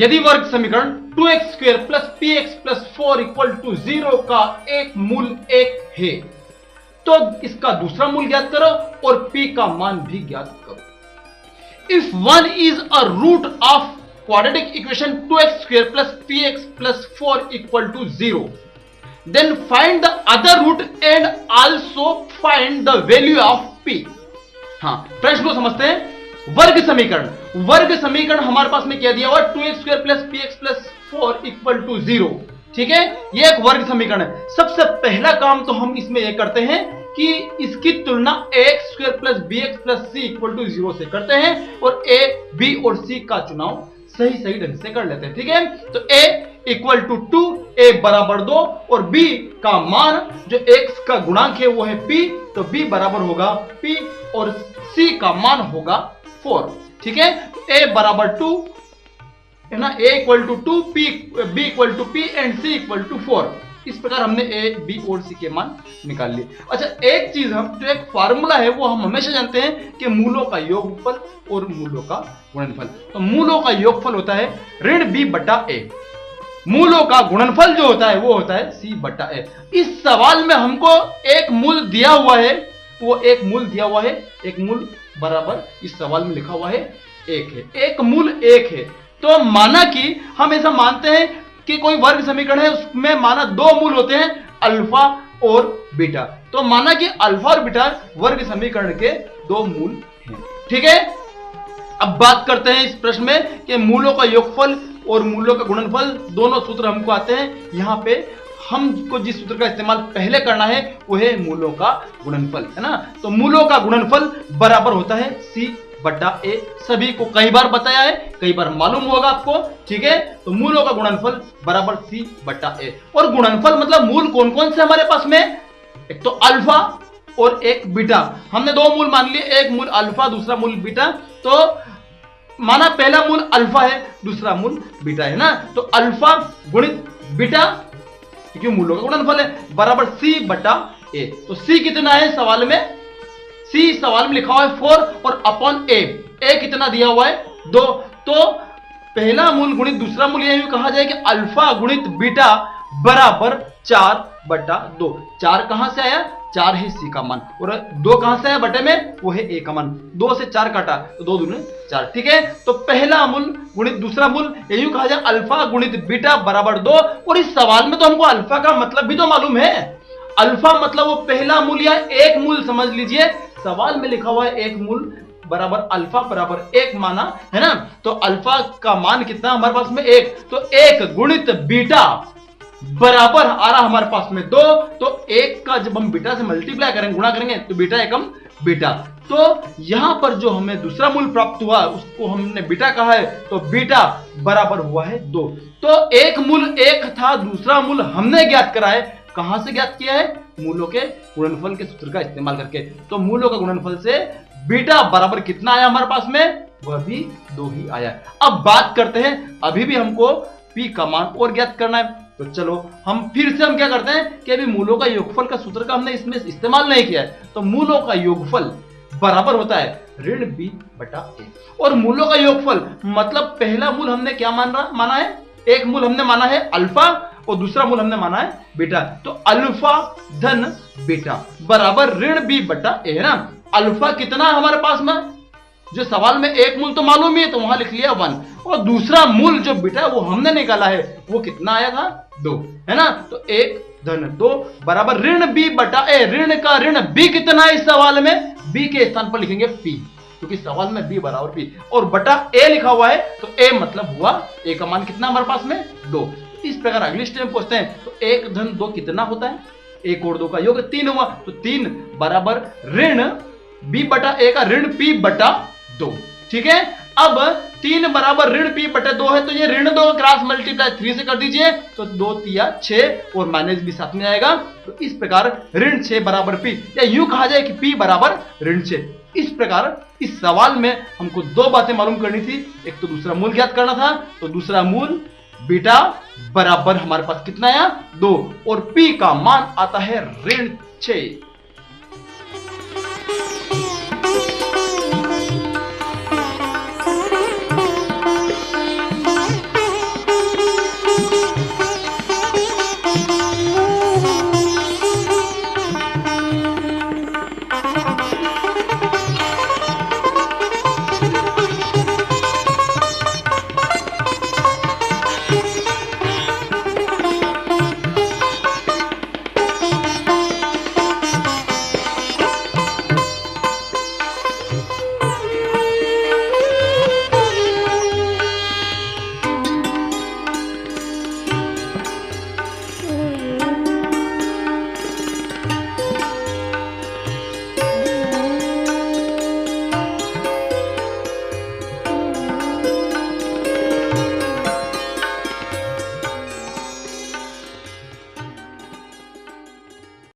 यदि वर्ग समीकरण 2x² plus px plus 4 equal to 0 का एक मूल 1 है तो इसका दूसरा मूल ज्ञात करो और p का मान भी ज्ञात करो। If 1 is a root of quadratic equation 2x² plus px plus 4 equal to 0 then find the other root and also find the value of p। हाँ, प्रश्न को समझते हैं। वर्ग समीकरण हमारे पास में क्या दिया हुआ 2x² plus px plus 4 equal to 0। ठीक है, ये एक वर्ग समीकरण है। सबसे पहला काम तो हम इसमें यह करते हैं कि इसकी तुलना ax² plus bx plus c equal to 0 से करते हैं और a, b और c का चुनाव सही ढंग से कर लेते हैं। ठीक है, तो a इक्वल टू 2, a बराबर 2 और b का मान जो x का गुणांक है वो है p, तो b बराबर होगा p और c का मान होगा 4। ठीक है, a बराबर 2 है ना, a equal to 2, b equal to p and c equal to 4। इस प्रकार हमने a, b और c के मान निकाल लिए। अच्छा, एक चीज हम जो एक फार्मूला है वो हम हमेशा जानते हैं कि मूलों का योगफल और मूलों का गुणनफल। तो मूलों का योगफल होता है ऋण b बटा a, मूलों का गुणनफल जो होता है वो होता है c बटा a। इस सवाल में हमको एक मूल दिया हुआ है, वो एक मूल दिया हुआ है, एक मूल बराबर इस सवाल में लिखा हुआ है 1 है, एक मूल 1 है। तो माना कि हम ऐसा मानते हैं कि कोई वर्ग समीकरण है उसमें माना 2 मूल होते हैं अल्फा और बीटा, तो माना कि अल्फा और बीटा वर्ग समीकरण के 2 मूल हैं। ठीक है, अब बात करते हैं इस प्रश्न में कि मूलों का योगफल और मूलों का गुणनफल दोनों सूत्र हमको आते हैं। यहां पे हमको जिस सूत्र का इस्तेमाल पहले करना है वो है मूलों का गुणनफल, है ना। तो मूलों का गुणनफल बराबर होता है c बटा a। सभी को कई बार बताया है, कई बार मालूम होगा आपको। ठीक है, तो मूलों का गुणनफल बराबर c बटा a। और गुणनफल मतलब मूल कौन कौन से हमारे पास में, एक तो अल्फा और एक बीटा। हमने 2 मूल मान लिए, एक मूल अल्फा दूसरा मूल बीटा। तो माना पहला मूल अल्फा है दूसरा मूल बीटा है ना, तो अल्फा गुणित बीटा क्योंकि मूलों का गुणनफल है बराबर c बटा a। तो c कितना है सवाल में, c सवाल में लिखा हुआ है 4 और अपॉन a कितना दिया हुआ है 2। तो पहला मूल गुणित दूसरा मूल यह कहा जाए कि अल्फा गुणित बीटा बराबर 4 बटा 2। 4 कहां से आया, 4 है c का मान और 2 कहां से आया बटे में, वो है a का मान। 2 से 4 काटा तो 2 दूनी 4। ठीक है, तो पहला मूल गुणित दूसरा मूल यही कहा जाए अल्फा गुणित बीटा बराबर 2। और इस सवाल में तो हमको अल्फा का मतलब भी तो मालूम है। अल्फा मतलब वो पहला मूल या एक मूल समझ लीजिए, सवाल में लिखा हुआ है एक मूल बराबर अल्फा बराबर 1 माना है ना। तो अल्फा का मान कितना हमारे पास में 1, तो 1 गुणित बीटा बराबर आ रहा हमारे पास में 2। तो 1 का जब हम बीटा से मल्टीप्लाई करेंगे, गुणा करेंगे तो बीटा एकम बीटा। तो यहां पर जो हमें दूसरा मूल प्राप्त हुआ उसको हमने बीटा कहा है, तो बीटा बराबर हुआ है 2। तो एक मूल 1 था, दूसरा मूल हमने ज्ञात करा है। कहां से ज्ञात किया है, मूलों के गुणनफल के सूत्र का इस्तेमाल करके। तो मूलों का गुणनफल से बीटा बराबर कितना आया हमारे पास में, वह भी 2 ही आया। अब बात करते हैं, अभी भी हमको p का मान और ज्ञात करना है। तो चलो हम फिर से हम क्या करते हैं कि अभी मूलों का योगफल का सूत्र का हमने इसमें इस्तेमाल नहीं किया है, तो मूलों का योगफल बराबर होता है ऋण b बटा a। और मूलों का योगफल मतलब पहला मूल हमने क्या माना है, एक मूल हमने माना है अल्फा और दूसरा मूल हमने माना है बीटा। तो अल्फा धन बीटा बराबर ऋण b बटा a है ना। अल्फा कितना हमारे पास में, जो सवाल में एक मूल तो मालूम ही है तो वहां लिख लिया 1, और दूसरा मूल जो बीटा वो हमने निकाला है वो कितना आया था 2 है ना। तो 1 धन 2 बराबर ऋण b बटा a। ऋण का ऋण b कितना है इस सवाल में, b के स्थान पर लिखेंगे p क्योंकि सवाल में b बराबर p और बटा a लिखा हुआ है, तो a मतलब हुआ a का मान कितना हमारे पास में 2। इस प्रकार अगले स्टेप में पहुंचते हैं। तो 1 धन 2 कितना होता है, 1 और 2 का योग 3 हुआ, तो 3 बराबर ऋण b बटा a का ऋण p बटा 2। ठीक है, अब 3 बराबर ऋण p बटे 2 है, तो ये ऋण 2 क्रॉस मल्टीप्लाई 3 से कर दीजिए, तो 2 तिया 6 और माइनस भी साथ में आएगा। तो इस प्रकार ऋण 6 बराबर p, या यूं कहा जाए कि p बराबर ऋण 6। इस प्रकार इस सवाल में हमको 2 बातें मालूम करनी थी, एक तो दूसरा मूल ज्ञात करना था, तो दूसरा मूल बीटा बराबर हमारे पास कितना आया 2 और p का मान आता है ऋण 6।